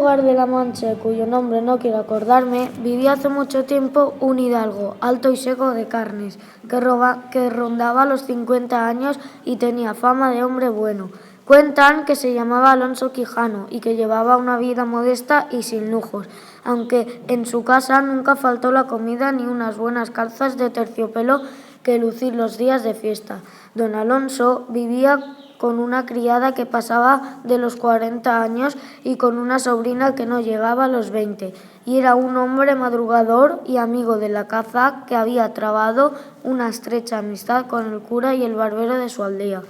lugar de la Mancha, cuyo nombre no quiero acordarme, vivía hace mucho tiempo un hidalgo, alto y seco de carnes, que rondaba los 50 años y tenía fama de hombre bueno. Cuentan que se llamaba Alonso Quijano y que llevaba una vida modesta y sin lujos, aunque en su casa nunca faltó la comida ni unas buenas calzas de terciopelo que lucir los días de fiesta. Don Alonso vivía con una criada que pasaba de los 40 años y con una sobrina que no llegaba a los 20, y era un hombre madrugador y amigo de la caza que había trabado una estrecha amistad con el cura y el barbero de su aldea.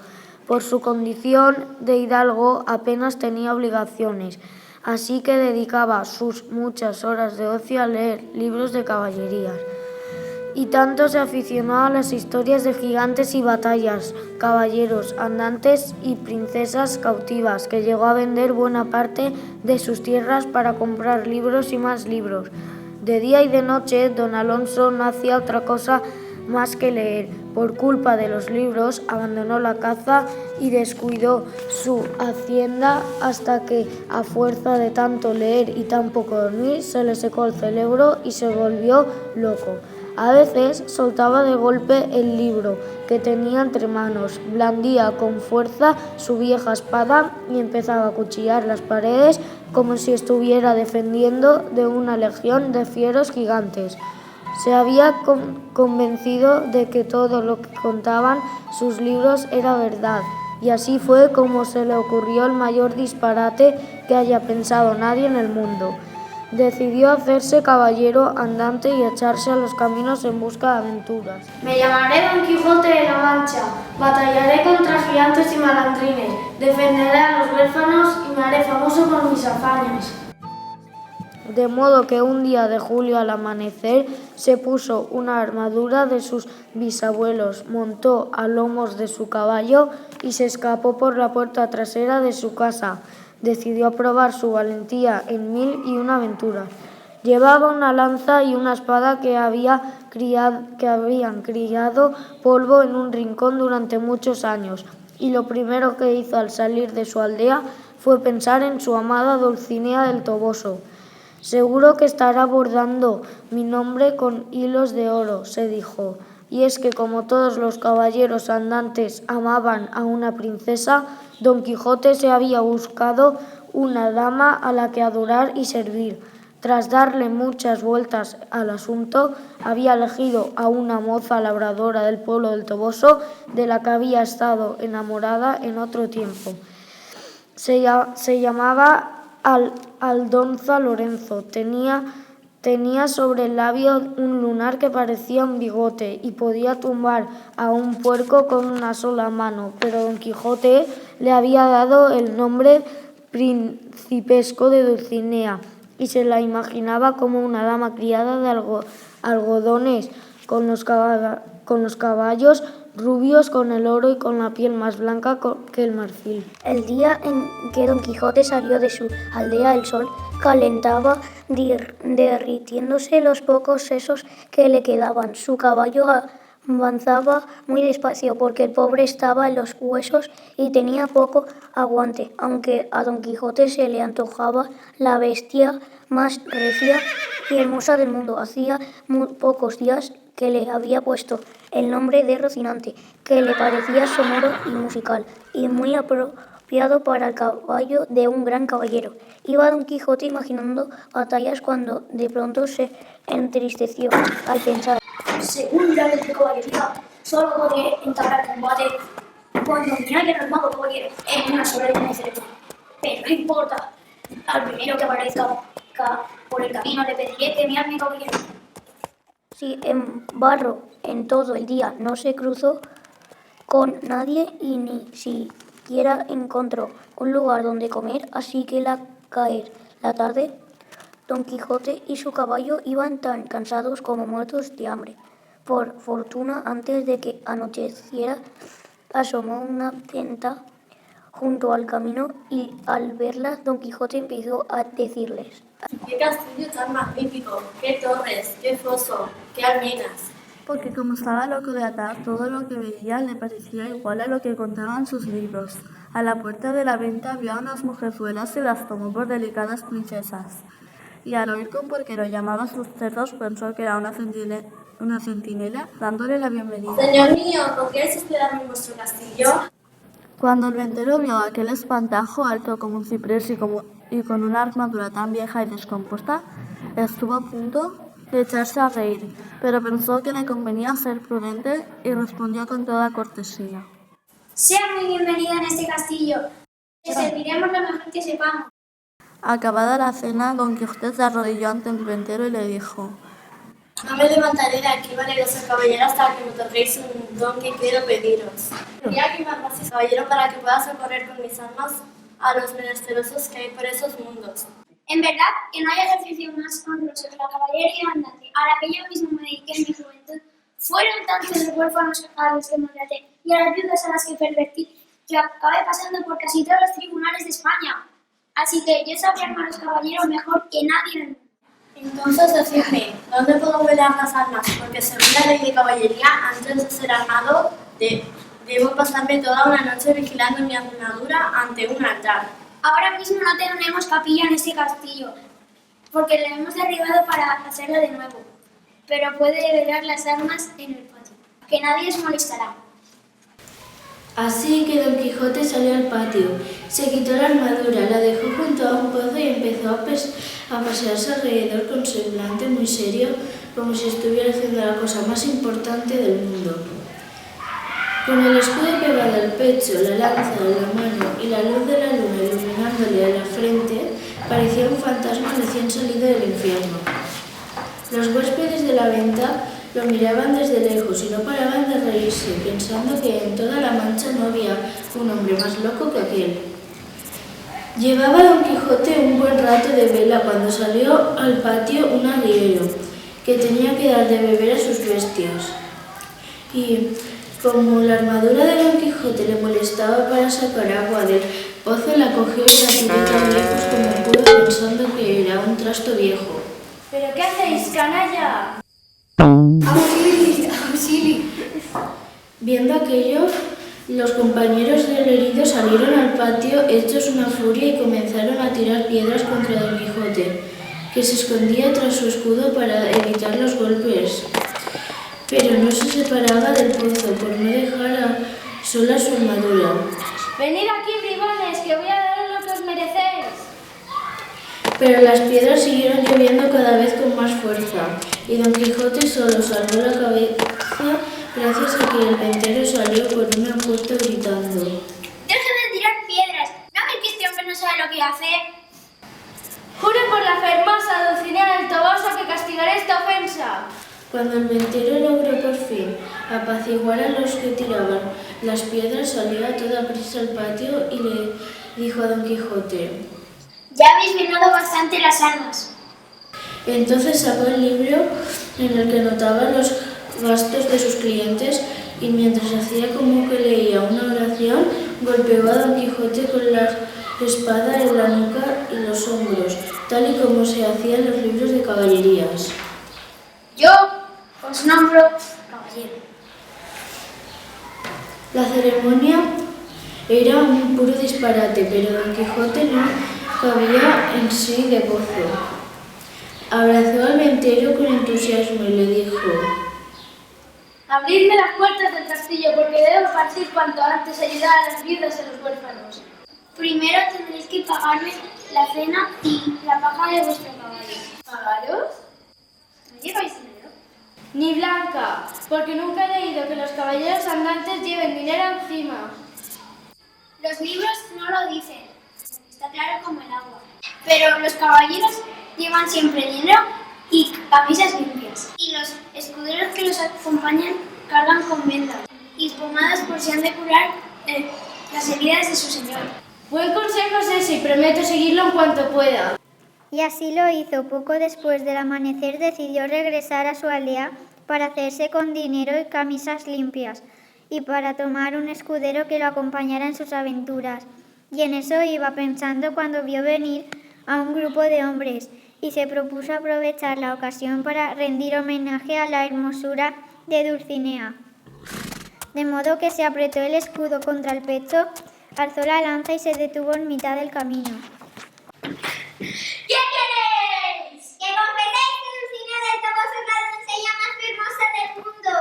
Por su condición de hidalgo apenas tenía obligaciones, así que dedicaba sus muchas horas de ocio a leer libros de caballerías. Y tanto se aficionó a las historias de gigantes y batallas, caballeros andantes y princesas cautivas, que llegó a vender buena parte de sus tierras para comprar libros y más libros. De día y de noche, don Alonso no hacía otra cosa más que leer. Por culpa de los libros, abandonó la caza y descuidó su hacienda hasta que, a fuerza de tanto leer y tan poco dormir, se le secó el cerebro y se volvió loco. A veces soltaba de golpe el libro que tenía entre manos, blandía con fuerza su vieja espada y empezaba a cuchillar las paredes como si estuviera defendiendo de una legión de fieros gigantes. Se había convencido de que todo lo que contaban sus libros era verdad, y así fue como se le ocurrió el mayor disparate que haya pensado nadie en el mundo. Decidió hacerse caballero andante y echarse a los caminos en busca de aventuras. Me llamaré Don Quijote de la Mancha, batallaré contra gigantes y malandrines, defenderé a los huérfanos y me haré famoso por mis hazañas. De modo que un día de julio al amanecer se puso una armadura de sus bisabuelos, montó a lomos de su caballo y se escapó por la puerta trasera de su casa. Decidió probar su valentía en 1001 aventuras. Llevaba una lanza y una espada que habían criado polvo en un rincón durante muchos años, y lo primero que hizo al salir de su aldea fue pensar en su amada Dulcinea del Toboso. «Seguro que estará bordando mi nombre con hilos de oro», se dijo. Y es que, como todos los caballeros andantes amaban a una princesa, Don Quijote se había buscado una dama a la que adorar y servir. Tras darle muchas vueltas al asunto, había elegido a una moza labradora del pueblo del Toboso, de la que había estado enamorada en otro tiempo. Se llamaba Aldonza Lorenzo. Tenía sobre el labio un lunar que parecía un bigote y podía tumbar a un puerco con una sola mano, pero Don Quijote le había dado el nombre principesco de Dulcinea y se la imaginaba como una dama criada de algodones, con los caballos rubios, con el oro y con la piel más blanca que el marfil. El día en que Don Quijote salió de su aldea, el sol calentaba, derritiéndose los pocos sesos que le quedaban. Su caballo avanzaba muy despacio porque el pobre estaba en los huesos y tenía poco aguante, aunque a Don Quijote se le antojaba la bestia más recia y hermosa del mundo. Hacía muy pocos días que le había puesto el nombre de Rocinante, que le parecía sonoro y musical, y muy apropiado para el caballo de un gran caballero. Iba Don Quijote imaginando batallas cuando de pronto se entristeció al pensar: según la ley de caballería, solo podré entablar combate cuando me hayan armado caballero en una sola línea de ceremonia. Pero no importa, al primero que aparezca por el camino le pediré que me arme caballero. Si en barro en todo el día no se cruzó con nadie y ni siquiera encontró un lugar donde comer, así que al caer la tarde, Don Quijote y su caballo iban tan cansados como muertos de hambre. Por fortuna, antes de que anocheciera, asomó una venta junto al camino y al verla, Don Quijote empezó a decirles: ¡qué castillo tan magnífico! ¡Qué torres! ¡Qué foso! ¡Qué almenas! Porque como estaba loco de atar, todo lo que veía le parecía igual a lo que contaban sus libros. A la puerta de la venta vio a unas mujerzuelas y las tomó por delicadas princesas. Y al oír que un porquero llamaba a sus cerdos, pensó que era una centinela, dándole la bienvenida. Señor mío, ¿con qué es hospedarme en vuestro castillo? Cuando el ventero vio aquel espantajo alto como un ciprés y con una armadura tan vieja y descompuesta, estuvo a punto de echarse a reír, pero pensó que le convenía ser prudente y respondió con toda cortesía. Sea muy bienvenida en este castillo. Le serviremos lo mejor que sepamos. Acabada la cena, Don Quijote se arrodilló ante el ventero y le dijo: No me levantaré de aquí, valeroso caballero, hasta que me otorguéis un don que quiero pediros. Ya que me amases, caballero, para que pueda socorrer con mis armas a los menesterosos que hay por esos mundos. En verdad que no hay ejercicio más honroso que la caballería andante, a la que yo mismo me dediqué en mi juventud. Fueron tantos los huérfanos a los que maltraté y a las viudas a las que pervertí, que acabé pasando por casi todos los tribunales de España. Así que yo sabría armar a los caballeros mejor que nadie en el mundo. Entonces decidme, ¿dónde puedo velar las armas? Porque según la ley de caballería, antes de ser armado, debo pasarme toda una noche vigilando mi armadura ante un altar. Ahora mismo no tenemos capilla en este castillo, porque la hemos derribado para hacerla de nuevo. Pero puede velar las armas en el patio, que nadie os molestará. Así que Don Quijote salió al patio, se quitó la armadura, la dejó junto a un pozo y empezó a pasearse alrededor con semblante muy serio, como si estuviera haciendo la cosa más importante del mundo. Con el escudo pegado al pecho, la lanza en la mano y la luz de la luna iluminándole a la frente, parecía un fantasma recién salido del infierno. Los huéspedes de la venta lo miraban desde lejos y no paraban de reírse, pensando que en toda la Mancha no había un hombre más loco que aquel. Llevaba Don Quijote un buen rato de vela cuando salió al patio un arriero, que tenía que dar de beber a sus bestias. Y como la armadura de Don Quijote le molestaba para sacar agua del pozo, la cogió y la tiró tan lejos como pudo, pensando que era un trasto viejo. ¿Pero qué hacéis, canalla? ¡Auxili! ¡Auxili! Viendo aquello, los compañeros del herido salieron al patio hechos una furia y comenzaron a tirar piedras contra Don Quijote, que se escondía tras su escudo para evitar los golpes. Pero no se separaba del pozo por no dejar sola su armadura. Venid aquí, bribones, que voy a daros lo que os merecéis. Pero las piedras siguieron lloviendo cada vez con más fuerza, y Don Quijote solo salvó la cabeza gracias a que el ventero salió por una puerta gritando: ¡Deje de tirar piedras! ¿No ves que este hombre no sabe lo que hace? Juro por la fermosa Dulcinea del Toboso que castigaré esta ofensa. Cuando el ventero logró por fin apaciguar a los que tiraban las piedras, salió a toda prisa al patio y le dijo a Don Quijote: Ya habéis venado bastante las armas. Entonces sacó el libro en el que anotaba los gastos de sus clientes y mientras hacía como que leía una oración, golpeó a Don Quijote con la espada en la nuca y los hombros, tal y como se hacía en los libros de caballerías. Yo os nombro caballero. La ceremonia era un puro disparate, pero Don Quijote no cabía en sí de gozo. Abrazó al ventero con entusiasmo y le dijo: Abridme las puertas del castillo, porque debo partir cuanto antes a ayudar a las viudas y a los huérfanos. Primero tendréis que pagarme la cena y la paja de vuestro caballo. ¿Pagaros? ¿No lleváis dinero? Ni blanca, porque nunca he leído que los caballeros andantes lleven dinero encima. Los libros no lo dicen, está claro como el agua. Pero los caballeros llevan siempre dinero y camisas limpias. Y los escuderos que los acompañan cargan con vendas y pomadas por si han de curar las heridas de su señor. Buen consejo es ese y prometo seguirlo en cuanto pueda. Y así lo hizo. Poco después del amanecer decidió regresar a su aldea para hacerse con dinero y camisas limpias y para tomar un escudero que lo acompañara en sus aventuras. Y en eso iba pensando cuando vio venir a un grupo de hombres y se propuso aprovechar la ocasión para rendir homenaje a la hermosura de Dulcinea. De modo que se apretó el escudo contra el pecho, alzó la lanza y se detuvo en mitad del camino. ¿Qué queréis? Que confeséis que Dulcinea del Toboso es la doncella más hermosa del mundo.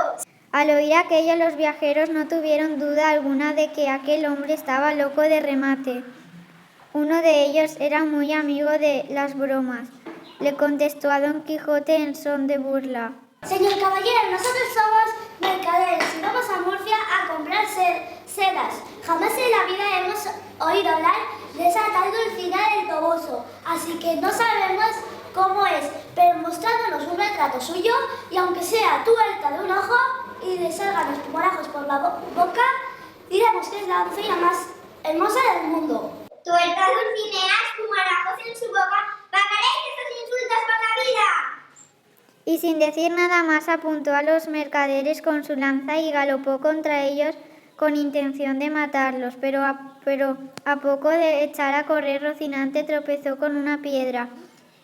Al oír aquello, los viajeros no tuvieron duda alguna de que aquel hombre estaba loco de remate. Uno de ellos era muy amigo de las bromas. Le contestó a Don Quijote en son de burla. Señor caballero, nosotros somos mercaderes y vamos a Murcia a comprar sedas. Jamás en la vida hemos oído hablar de esa tal Dulcinea del Toboso, así que no sabemos cómo es, pero mostrándonos un retrato suyo y aunque sea tuerta de un ojo y le salgan los morajos por la boca, diremos que es la doncella más hermosa del mundo. Tuerta Dulcinea, espumarajos en su boca, pagaréis estos insultos con la vida. Y sin decir nada más apuntó a los mercaderes con su lanza y galopó contra ellos con intención de matarlos, pero a poco de echar a correr Rocinante tropezó con una piedra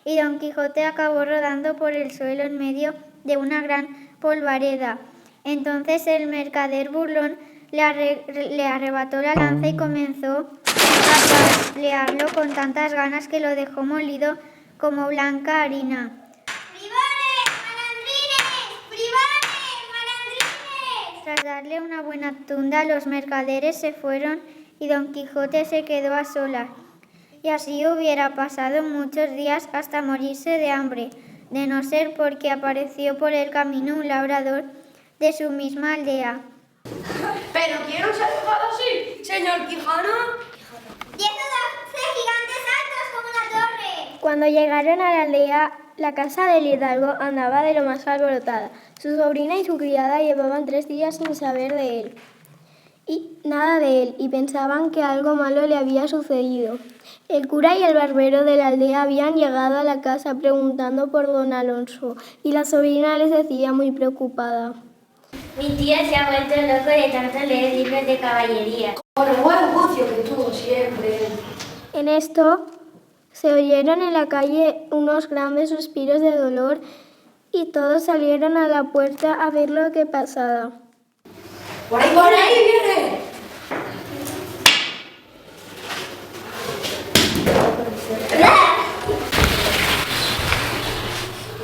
y Don Quijote acabó rodando por el suelo en medio de una gran polvareda. Entonces el mercader burlón le arrebató la lanza y comenzó a pelearlo con tantas ganas que lo dejó molido como blanca harina. Tras darle una buena tunda, los mercaderes se fueron y Don Quijote se quedó a solas. Y así hubiera pasado muchos días hasta morirse de hambre, de no ser porque apareció por el camino un labrador de su misma aldea. ¿Pero quién os ha dejado así, señor Quijano? Y esos 12 gigantes altos como una torre. Cuando llegaron a la aldea, la casa del hidalgo andaba de lo más alborotada. Su sobrina y su criada llevaban 3 días sin saber de él. Nada de él, y pensaban que algo malo le había sucedido. El cura y el barbero de la aldea habían llegado a la casa preguntando por don Alonso, y la sobrina les decía muy preocupada: Mi tío se ha vuelto loco de tanto leer libros de caballería. Con el buen juicio que tuvo siempre. En esto se oyeron en la calle unos grandes suspiros de dolor y todos salieron a la puerta a ver lo que pasaba. ¡Por ahí viene!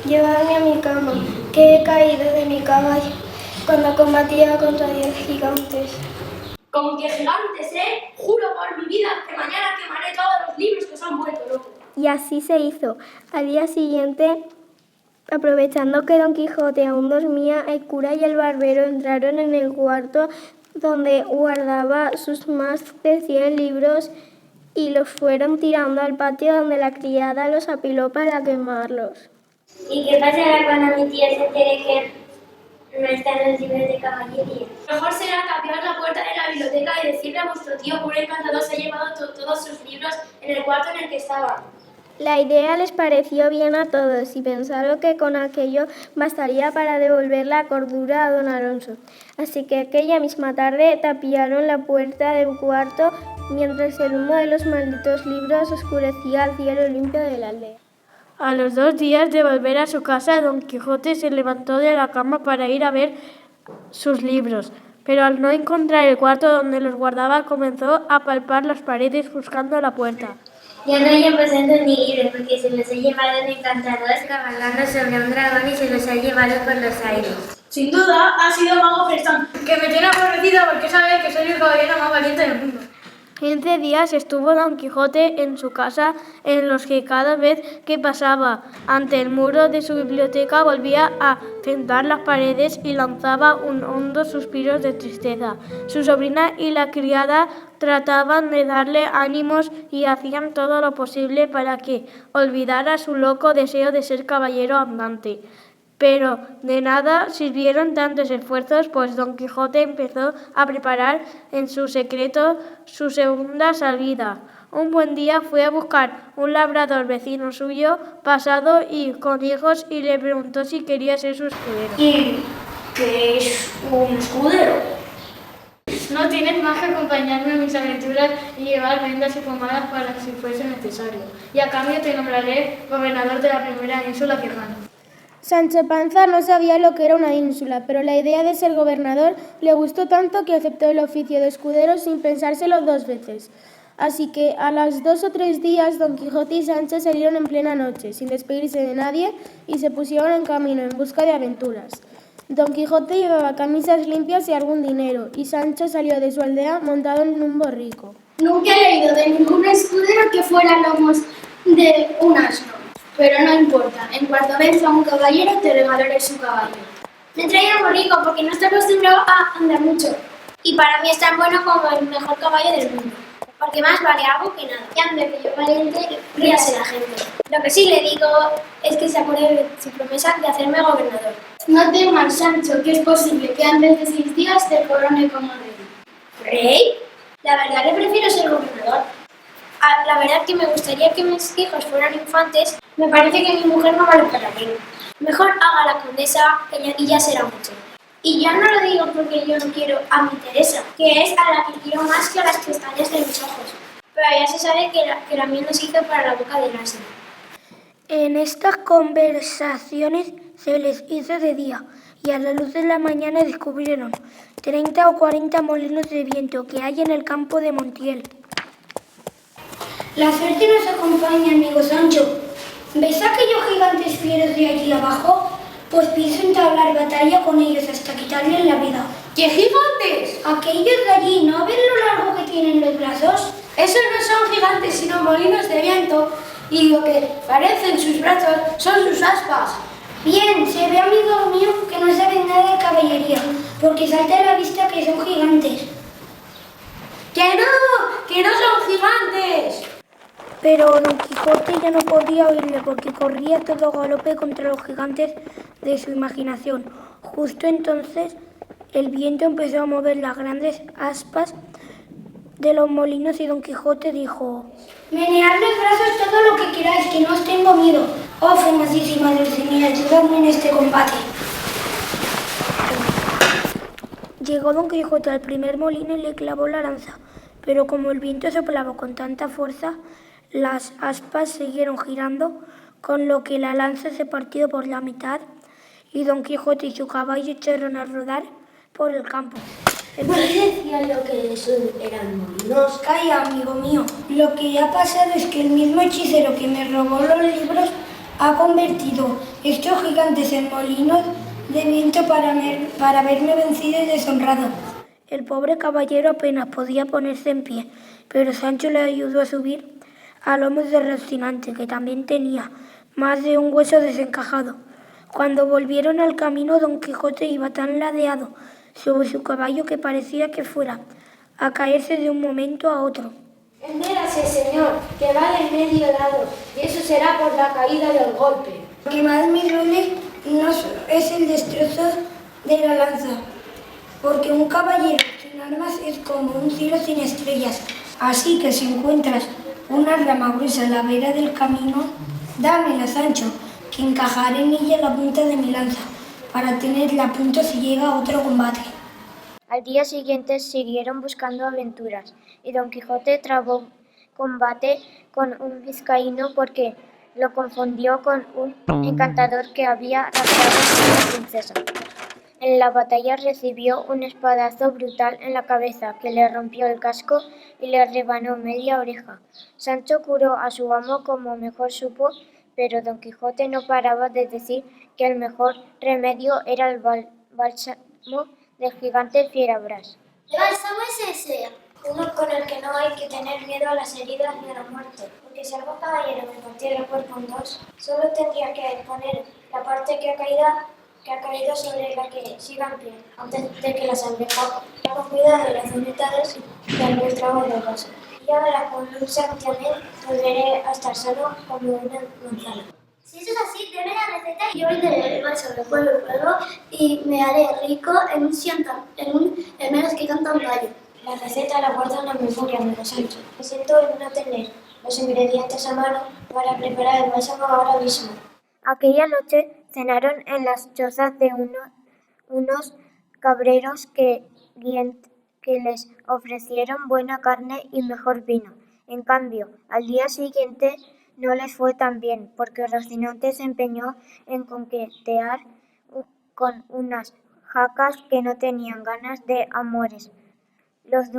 Llévame a mi cama, que he caído de mi caballo cuando combatía contra 10 gigantes. ¿Con qué gigantes, Juro por mi vida que mañana quemaré todos los libros que se han vuelto locos. Y así se hizo. Al día siguiente, aprovechando que Don Quijote aún dormía, el cura y el barbero entraron en el cuarto donde guardaba sus más de 100 libros y los fueron tirando al patio donde la criada los apiló para quemarlos. ¿Y qué pasará cuando mi tía se entere que no están los libros de caballería? Mejor será tapiar la puerta de la biblioteca y decirle a vuestro tío que un encantador se ha llevado todos sus libros en el cuarto en el que estaban. La idea les pareció bien a todos y pensaron que con aquello bastaría para devolver la cordura a don Alonso. Así que aquella misma tarde tapiaron la puerta del cuarto mientras el humo de los malditos libros oscurecía el cielo limpio de la aldea. A los 2 días de volver a su casa, Don Quijote se levantó de la cama para ir a ver sus libros, pero al no encontrar el cuarto donde los guardaba, comenzó a palpar las paredes buscando la puerta. Ya no hay en presente ni libros porque se los ha llevado el encantador cabalgando sobre un dragón y se los ha llevado por los aires. Sin duda ha sido Mago Ferstán, que me tiene aborrecida porque sabe que soy el caballero más valiente del mundo. 15 días estuvo Don Quijote en su casa, en los que cada vez que pasaba ante el muro de su biblioteca volvía a tentar las paredes y lanzaba un hondo suspiro de tristeza. Su sobrina y la criada trataban de darle ánimos y hacían todo lo posible para que olvidara su loco deseo de ser caballero andante. Pero de nada sirvieron tantos esfuerzos, pues Don Quijote empezó a preparar en su secreto su segunda salida. Un buen día fue a buscar un labrador vecino suyo, pasado y con hijos, y le preguntó si quería ser su escudero. ¿Y qué es un escudero? No tienes más que acompañarme en mis aventuras y llevar vendas y pomadas para si fuese necesario. Y a cambio te nombraré gobernador de la primera ínsula que gano. Sancho Panza no sabía lo que era una ínsula, pero la idea de ser gobernador le gustó tanto que aceptó el oficio de escudero sin pensárselo 2 veces. Así que a los 2 o 3 días Don Quijote y Sancho salieron en plena noche, sin despedirse de nadie, y se pusieron en camino en busca de aventuras. Don Quijote llevaba camisas limpias y algún dinero, y Sancho salió de su aldea montado en un borrico. Nunca he leído de ningún escudero que fuera lomos de un asno, pero no importa, en cuanto venza a un caballero te regalaré su caballo. Me he traído un borrico porque no estoy acostumbrado a andar mucho. Y para mí es tan bueno como el mejor caballo del mundo. Porque más vale algo que nada. Y ande que yo valiente, ríase la gente. Lo que sí le digo es que se acuerde de su promesa de hacerme gobernador. No temas, Sancho, que es posible que antes de 6 días te corone como rey. ¿Rey? La verdad que prefiero ser gobernador. La verdad que me gustaría que mis hijos fueran infantes. Me parece que mi mujer no vale para rey. Mejor haga la condesa y ya será mucho. Y yo no lo digo porque yo no quiero a mi Teresa, que es a la que quiero más que a las pestañas de mis ojos. Pero ya se sabe que la miel no se hizo para la boca del asno. En estas conversaciones se les hizo de día y a la luz de la mañana descubrieron 30 o 40 molinos de viento que hay en el campo de Montiel. La suerte nos acompaña, amigo Sancho. ¿Ves aquellos gigantes fieros de allí abajo? Pues pienso entablar batalla con ellos hasta quitarles la vida. ¿Qué gigantes? Aquellos de allí, ¿no ven lo largo que tienen los brazos? Esos no son gigantes, sino molinos de viento, y lo que parecen sus brazos son sus aspas. Bien, se ve, amigo mío, que no saben nada de caballería, porque salta a la vista que son gigantes. ¡Que no son gigantes! Pero Don Quijote ya no podía oírle porque corría a todo galope contra los gigantes de su imaginación. Justo entonces el viento empezó a mover las grandes aspas de los molinos y Don Quijote dijo: Menead los brazos todo lo que queráis, que no os tengo miedo. Oh, famosísima Dulcinea, ayudadme en este combate. Llegó Don Quijote al primer molino y le clavó la lanza, pero como el viento soplaba con tanta fuerza, las aspas siguieron girando, con lo que la lanza se partió por la mitad y Don Quijote y su caballo echaron a rodar por el campo. ¿No decían lo que esos eran molinos? Calla, amigo mío. Lo que ha pasado es que el mismo hechicero que me robó los libros ha convertido estos gigantes en molinos de viento para verme vencido y deshonrado. El pobre caballero apenas podía ponerse en pie, pero Sancho le ayudó a subir a lomos de Rocinante, que también tenía más de un hueso desencajado. Cuando volvieron al camino, Don Quijote iba tan ladeado sobre su caballo que parecía que fuera a caerse de un momento a otro. Entérase, señor, que va de medio lado, y eso será por la caída del golpe. Lo que más me duele no es el destrozo de la lanza, porque un caballero sin armas es como un cielo sin estrellas. Así que si encuentras una rama gruesa a la vera del camino, dámela, Sancho, que encajaré en ella la punta de mi lanza, para tenerla a punto si llega otro combate. Al día siguiente siguieron buscando aventuras, y Don Quijote trabó combate con un vizcaíno porque lo confundió con un encantador que había raptado a una princesa. En la batalla recibió un espadazo brutal en la cabeza que le rompió el casco y le rebanó media oreja. Sancho curó a su amo como mejor supo, pero Don Quijote no paraba de decir que el mejor remedio era el bálsamo del gigante Fierabrás. ¿Qué bálsamo es ese? Uno con el que no hay que tener miedo a las heridas ni a la muerte, porque si algún caballero me partiera el cuerpo en dos, solo tendría que poner la parte que ha caído sobre la que siga en pie, antes de que la sangre corra. Con cuidado de las unidades y al buen trabajo del vaso. Y ya verás, con un santiamén volveré a estar sano como una manzana. Si eso es así, deme la receta y yo venderé el bálsamo de fuego y me haré rico en menos que canta un gallo. La receta la guardo en la memoria, amigo Sancho. Me siento en no tener los ingredientes a mano para preparar el bálsamo ahora mismo. Aquella noche cenaron en las chozas de unos cabreros que les ofrecieron buena carne y mejor vino. En cambio, al día siguiente no les fue tan bien, porque Rocinante se empeñó en coquetear con unas jacas que no tenían ganas de amores. Los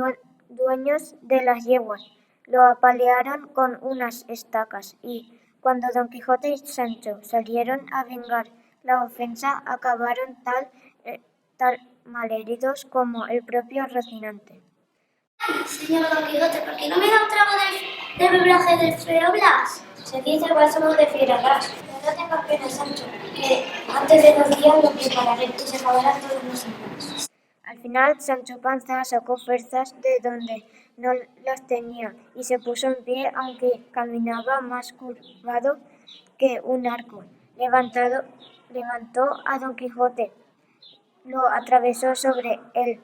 dueños de las yeguas lo apalearon con unas estacas y, cuando Don Quijote y Sancho salieron a vengar la ofensa, acabaron tal malheridos como el propio Rocinante. Ay, señor Don Quijote, ¿por qué no me da un trago de brebaje de Freoblas? Se dice bálsamo de Fierabras. No tengas pena, Sancho, que antes de 2 días lo prepararé y se acabarán todos los engaños. Al final, Sancho Panza sacó fuerzas de donde no las tenía y se puso en pie, aunque caminaba más curvado que un arco. Levantó a Don Quijote, lo atravesó sobre el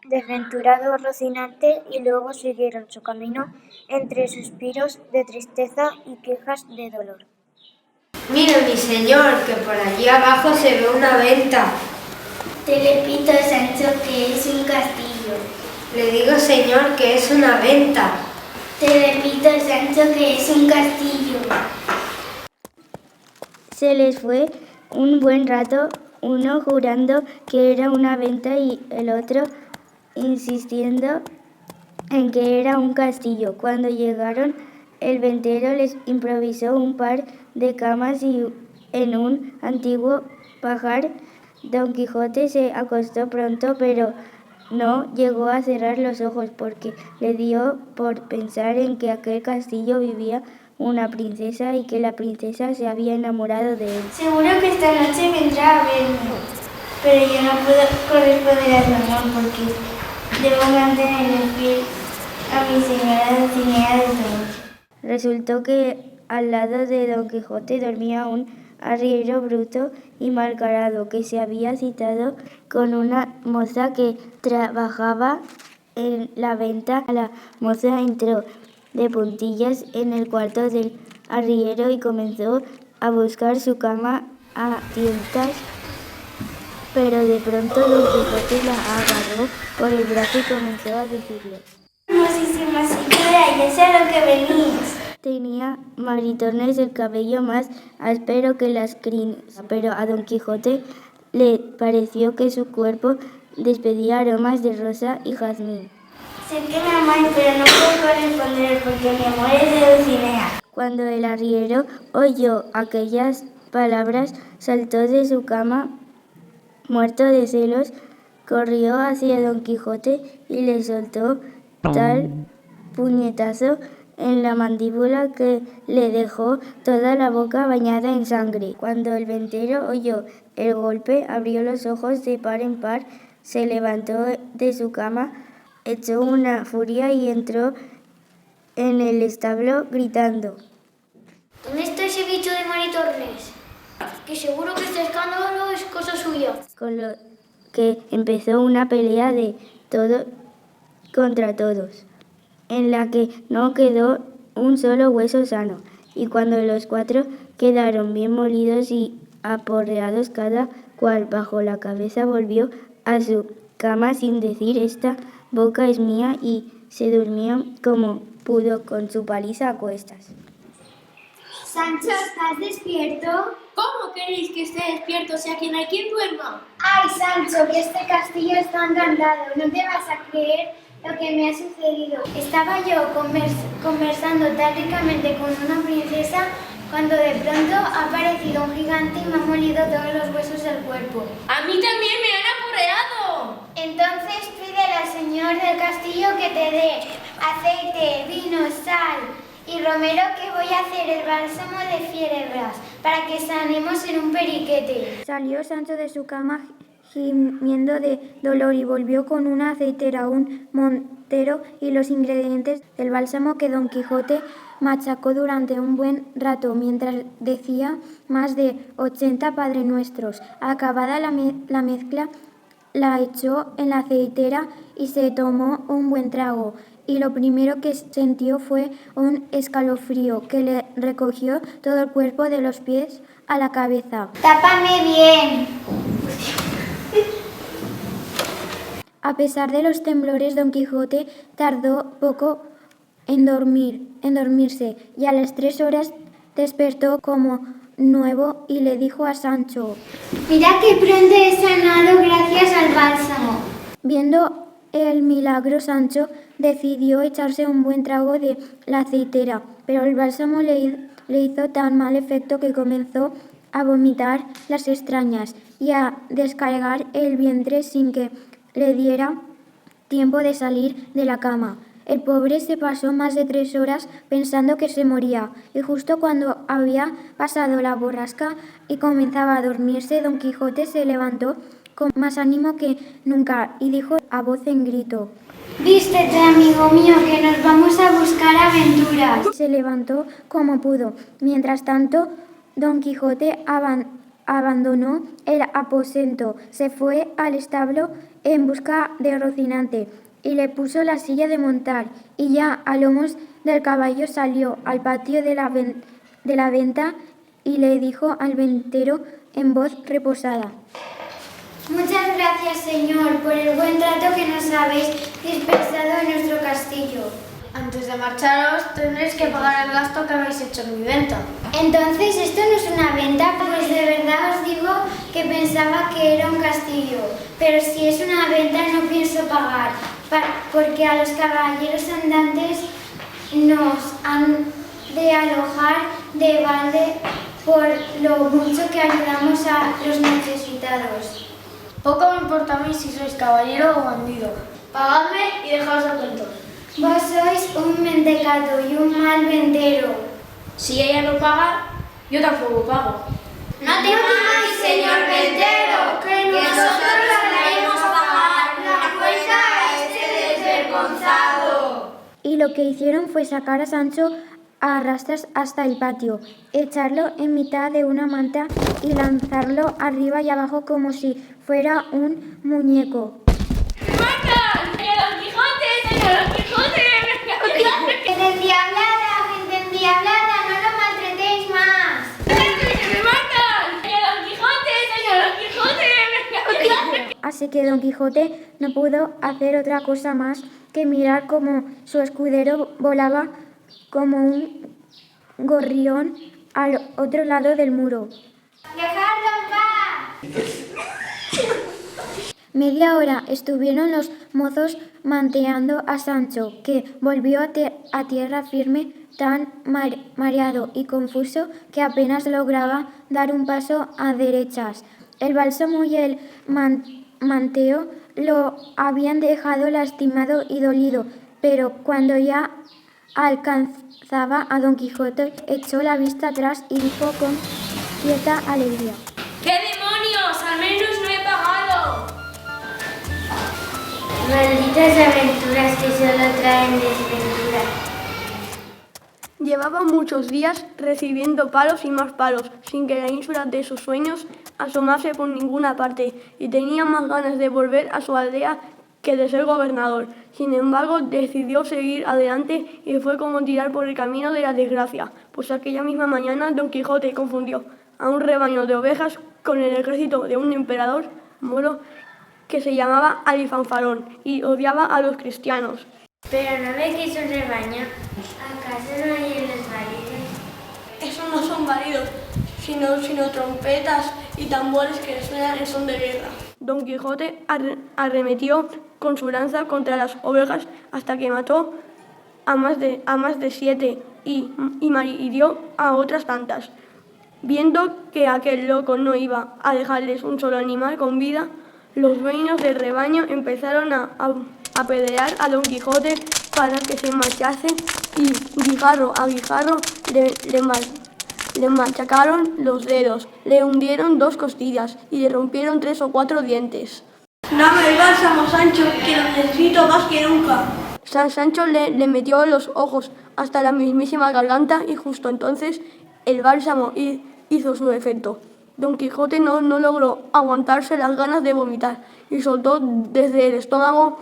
desventurado Rocinante y luego siguieron su camino entre suspiros de tristeza y quejas de dolor. Mira, mi señor, que por allí abajo se ve una venta. Te repito, Sancho, que es un castillo. Le digo, señor, que es una venta. Te repito, Sancho, que es un castillo. Se les fue un buen rato, uno jurando que era una venta y el otro insistiendo en que era un castillo. Cuando llegaron, el ventero les improvisó un par de camas y en un antiguo pajar. Don Quijote se acostó pronto, pero no llegó a cerrar los ojos porque le dio por pensar en que aquel castillo vivía una princesa y que la princesa se había enamorado de él. Seguro que esta noche vendrá a verme, pero yo no puedo corresponder a su amor porque debo mantenerme fiel a mi señora Dulcinea del Toboso. Resultó que al lado de Don Quijote dormía un arriero bruto y malcarado que se había citado con una moza que trabajaba en la venta. La moza entró de puntillas en el cuarto del arriero y comenzó a buscar su cama a tientas, pero de pronto Don Quijote la agarró por el brazo y comenzó a decirle: Hermosísima señora, ya sé a lo que venís. Tenía maritones el cabello más áspero que las crines, pero a Don Quijote le pareció que su cuerpo despedía aromas de rosa y jazmín. Sé que me amáis, pero no puedo corresponder porque mi amor es de Dulcinea. Cuando el arriero oyó aquellas palabras, saltó de su cama, muerto de celos, corrió hacia Don Quijote y le soltó tal puñetazo en la mandíbula que le dejó toda la boca bañada en sangre. Cuando el ventero oyó el golpe, abrió los ojos de par en par, se levantó de su cama, echó una furia y entró en el establo gritando: ¿Dónde está ese bicho de Maritornes? Que seguro que este escándalo es cosa suya. Con lo que empezó una pelea de todos contra todos, en la que no quedó un solo hueso sano, y cuando los 4 quedaron bien molidos y aporreados cada cual bajo la cabeza, volvió a su cama sin decir: esta boca es mía, y se durmió como pudo con su paliza a cuestas. Sancho, ¿estás despierto? ¿Cómo queréis que esté despierto si aquí no hay quien duerma? Ay, Sancho, que este castillo está encantado. No te vas a creer lo que me ha sucedido. Estaba yo conversando tan ricamente con una princesa cuando de pronto ha aparecido un gigante y me ha molido todos los huesos del cuerpo. ¡A mí también me han aporreado! Entonces pídele al señor del castillo que te dé aceite, vino, sal y romero, que voy a hacer el bálsamo de Fierabras para que sanemos en un periquete. Salió Sancho de su cama gimiendo de dolor y volvió con una aceitera, un montero y los ingredientes del bálsamo que Don Quijote machacó durante un buen rato mientras decía más de 80 Padre Nuestros. Acabada la mezcla, la echó en la aceitera y se tomó un buen trago, y lo primero que sintió fue un escalofrío que le recogió todo el cuerpo de los pies a la cabeza. ¡Tápame bien! A pesar de los temblores, Don Quijote tardó poco en dormirse, y a las 3 horas despertó como nuevo y le dijo a Sancho: Mira que pronto he sanado gracias al bálsamo. Viendo el milagro, Sancho decidió echarse un buen trago de la aceitera, pero el bálsamo le hizo tan mal efecto que comenzó a vomitar las extrañas y a descargar el vientre sin que le diera tiempo de salir de la cama. El pobre se pasó más de 3 horas pensando que se moría, y justo cuando había pasado la borrasca y comenzaba a dormirse, Don Quijote se levantó con más ánimo que nunca y dijo a voz en grito: Vístete, amigo mío, que nos vamos a buscar aventuras. Se levantó como pudo. Mientras tanto, Don Quijote abandonó el aposento, se fue al establo en busca de Rocinante y le puso la silla de montar, y ya a lomos del caballo salió al patio de la venta y le dijo al ventero en voz reposada: Muchas gracias, señor, por el buen trato que nos habéis dispensado en nuestro castillo. Antes de marcharos, tendréis que pagar el gasto que habéis hecho en mi venta. Entonces, ¿esto no es una venta? Pues de verdad os digo que pensaba que era un castillo. Pero si es una venta, no pienso pagar, porque a los caballeros andantes nos han de alojar de balde por lo mucho que ayudamos a los necesitados. Poco me importa a mí si sois caballero o bandido. Pagadme y dejaos de cuentos. Vos sois un mentecato y un mal ventero. Si ella no paga, yo tampoco pago. ¡No temáis, señor ventero, que nosotros haremos pagar la cuenta a este desvergonzado! Y lo que hicieron fue sacar a Sancho a arrastras hasta el patio, echarlo en mitad de una manta y lanzarlo arriba y abajo como si fuera un muñeco. ¡Matan! ¡Don Quijote! ¡Señor Don Quijote! ¡Gente endiablada! ¡Gente endiablada! ¡No lo maltratéis más! ¡Me matan! ¡Don Quijote! ¡Señor Don Quijote! Así que Don Quijote no pudo hacer otra cosa más que mirar cómo su escudero volaba como un gorrión al otro lado del muro. ¡Dejadlo en paz! Media hora estuvieron los mozos manteando a Sancho, que volvió a tierra firme, tan mareado y confuso que apenas lograba dar un paso a derechas. El bálsamo y el manteo lo habían dejado lastimado y dolido, pero cuando ya alcanzaba a Don Quijote, echó la vista atrás y dijo con cierta alegría: ¡Qué demonios! ¡Al menos no he pagado! Malditas aventuras que solo traen desventura. Llevaba muchos días recibiendo palos y más palos, sin que la ínsula de sus sueños asomase por ninguna parte, y tenía más ganas de volver a su aldea que de ser gobernador. Sin embargo, decidió seguir adelante y fue como tirar por el camino de la desgracia, pues aquella misma mañana Don Quijote confundió a un rebaño de ovejas con el ejército de un emperador moro que se llamaba Alifanfarón y odiaba a los cristianos. Pero no ve que es un rebaño. ¿Acaso no hay en los balidos? Esos no son balidos, sino trompetas y tambores que suenan en son de guerra. Don Quijote arremetió con su lanza contra las ovejas hasta que mató a más de 7 y hirió a otras tantas. Viendo que aquel loco no iba a dejarles un solo animal con vida, los dueños del rebaño empezaron a apedrear a Don Quijote para que se marchase, y guijarro a guijarro le machacaron los dedos, le hundieron 2 costillas y le rompieron 3 o 4 dientes. Dame el bálsamo, Sancho, que lo necesito más que nunca. Sancho le metió los ojos hasta la mismísima garganta y justo entonces el bálsamo hizo su efecto. Don Quijote no logró aguantarse las ganas de vomitar y soltó desde el estómago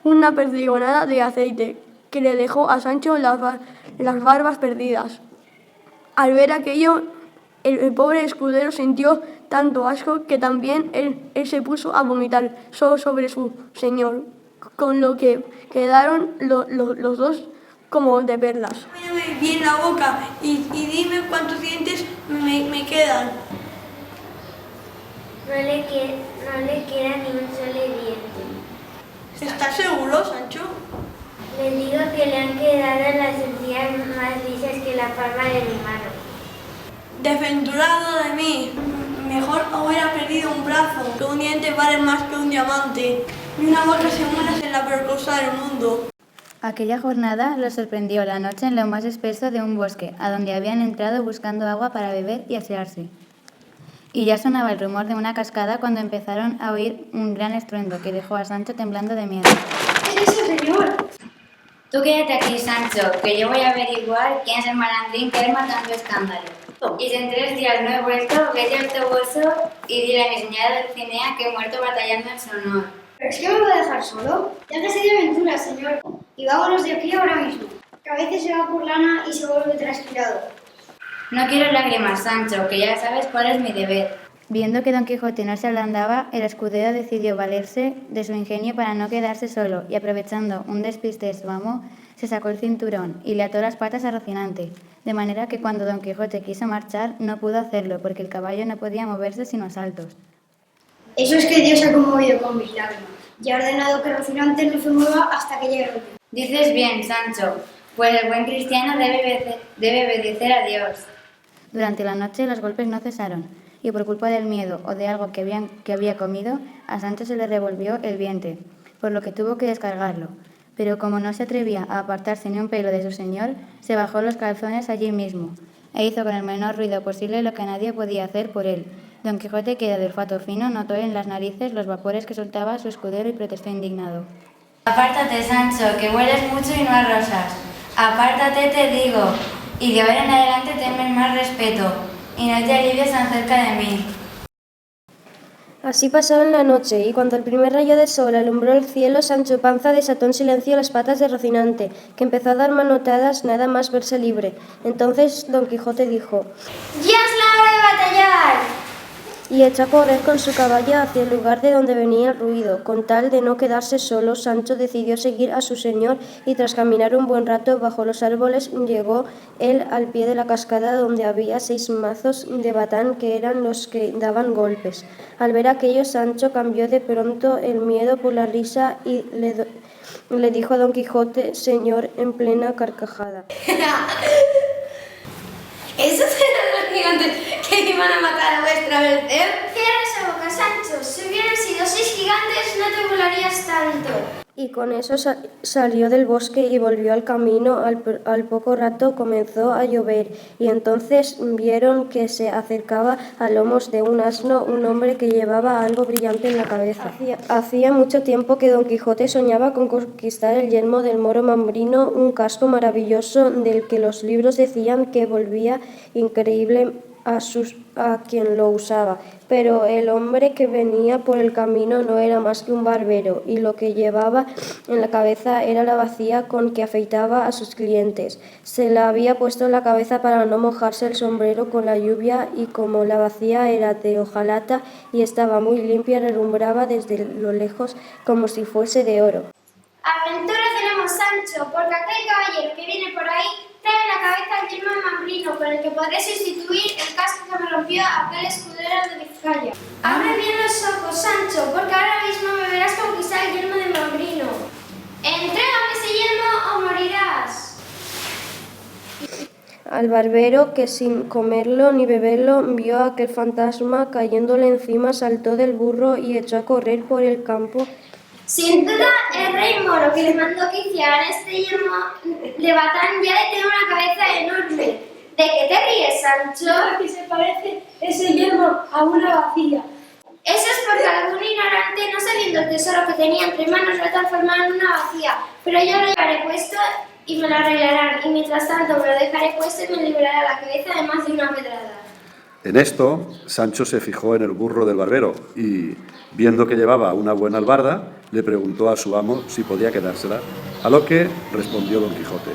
una perdigonada de aceite que le dejó a Sancho las barbas perdidas. Al ver aquello, el pobre escudero sintió tanto asco que también él se puso a vomitar sobre su señor, con lo que quedaron los dos como de perlas. Póñame bien la boca y dime cuántos dientes me quedan. No le queda ni un solo diente. ¿Estás seguro, Sancho? Le digo que le han quedado las encías más lisas que la palma de mi mano. Desventurado de mí. Mejor hubiera perdido un brazo, que un diente vale más que un diamante. Ni una vaca se muere en la peor cosa del mundo. Aquella jornada los sorprendió la noche en lo más espeso de un bosque, a donde habían entrado buscando agua para beber y asearse. Y ya sonaba el rumor de una cascada cuando empezaron a oír un gran estruendo que dejó a Sancho temblando de miedo. ¿Qué es eso, señor? Tú quédate aquí, Sancho, que yo voy a averiguar quién es el malandrín que arma tanto escándalo. Y si en 3 días no he vuelto, vete al toboso y dile a mi señora Dulcinea que he muerto batallando en su honor. ¿Pero es que me va a dejar solo? Déjese de aventuras, señor. Y vámonos de aquí ahora mismo. Que a veces se va por lana y se vuelve trasquilado. No quiero lágrimas, Sancho, que ya sabes cuál es mi deber. Viendo que Don Quijote no se ablandaba, el escudero decidió valerse de su ingenio para no quedarse solo y, aprovechando un despiste de su amo, se sacó el cinturón y le ató las patas a Rocinante, de manera que cuando Don Quijote quiso marchar no pudo hacerlo porque el caballo no podía moverse sino a saltos. Eso es que Dios se ha conmovido con mis lágrimas y ha ordenado que Rocinante no se mueva hasta que llegue el rey. Dices bien, Sancho, pues el buen cristiano debe obedecer a Dios. Durante la noche los golpes no cesaron, y por culpa del miedo o de algo que había comido, a Sancho se le revolvió el vientre, por lo que tuvo que descargarlo. Pero como no se atrevía a apartarse ni un pelo de su señor, se bajó los calzones allí mismo, e hizo con el menor ruido posible lo que nadie podía hacer por él. Don Quijote, que era de olfato fino, notó en las narices los vapores que soltaba su escudero y protestó indignado. Apártate, Sancho, que hueles mucho y no a rosas. Apártate, te digo, y de ahora en adelante tenme más respeto, y no te alivies tan cerca de mí. Así pasaron la noche, y cuando el primer rayo de sol alumbró el cielo, Sancho Panza desató en silencio las patas de Rocinante, que empezó a dar manotadas nada más verse libre. Entonces Don Quijote dijo: ¡Ya es la hora de batallar! Y echó a correr con su caballo hacia el lugar de donde venía el ruido. Con tal de no quedarse solo, Sancho decidió seguir a su señor y tras caminar un buen rato bajo los árboles llegó él al pie de la cascada donde había 6 mazos de batán que eran los que daban golpes. Al ver aquello, Sancho cambió de pronto el miedo por la risa y le dijo a Don Quijote: señor, en plena carcajada. ¿Esos eran los gigantes que iban a matar a vuestra merced? Cierra esa boca, Sancho. Si hubieran sido 6 gigantes, no te volarías tanto. Y con eso salió del bosque y volvió al camino. Al poco rato comenzó a llover, y entonces vieron que se acercaba a lomos de un asno un hombre que llevaba algo brillante en la cabeza. Hacía mucho tiempo que Don Quijote soñaba con conquistar el yelmo del moro Mambrino, un casco maravilloso del que los libros decían que volvía increíble a quien lo usaba, pero el hombre que venía por el camino no era más que un barbero, y lo que llevaba en la cabeza era la bacía con que afeitaba a sus clientes. Se la había puesto en la cabeza para no mojarse el sombrero con la lluvia, y como la bacía era de hojalata y estaba muy limpia, relumbraba desde lo lejos como si fuese de oro. Aventura tenemos, Sancho, porque aquel caballero que viene por ahí trae en la cabeza el yelmo de Mambrino, con el que podré sustituir el casco que me rompió aquel escudero de Vizcaya. Abre bien los ojos, Sancho, porque ahora mismo me verás conquistar el yelmo de Mambrino. Entrégame ese yelmo o morirás. Al barbero, que sin comerlo ni beberlo vio a aquel fantasma cayéndole encima, saltó del burro y echó a correr por el campo. Sin duda, el rey moro que le mandó que hicieran este yelmo de batán ya le tiene una cabeza enorme. ¿De qué te ríes, Sancho? Que se parece ese yelmo a una bacía. Eso es porque algún ignorante, no sabiendo el tesoro que tenía entre manos, lo transformó en una vacía. Pero yo lo llevaré puesto y me lo arreglarán, y mientras tanto me lo dejaré puesto y me librará la cabeza de más de una pedrada. En esto, Sancho se fijó en el burro del barbero y, viendo que llevaba una buena albarda, le preguntó a su amo si podía quedársela, a lo que respondió Don Quijote: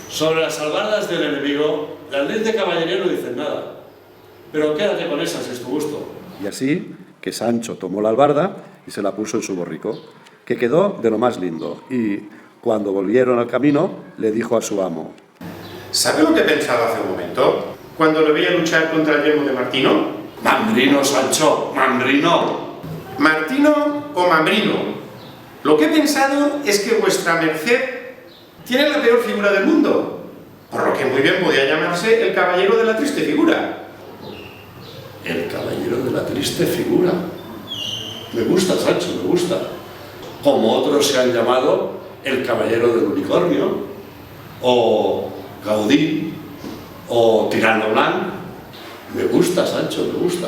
sobre las albardas del enemigo, las leyes de caballería no dicen nada, pero quédate con esas, es tu gusto. Y así que Sancho tomó la albarda y se la puso en su borrico, que quedó de lo más lindo, y Cuando volvieron al camino, le dijo a su amo: ¿Sabe lo que he pensado hace un momento? Cuando lo veía luchar contra el yelmo de Martino. Mambrino, Sancho, Mambrino. Martino o Mambrino. Lo que he pensado es que vuestra merced tiene la peor figura del mundo, por lo que muy bien podía llamarse el caballero de la triste figura. El caballero de la triste figura. Me gusta, Sancho, me gusta. Como otros se han llamado el caballero del unicornio, o Gaudí, o Tirano Blanc. Me gusta, Sancho, me gusta.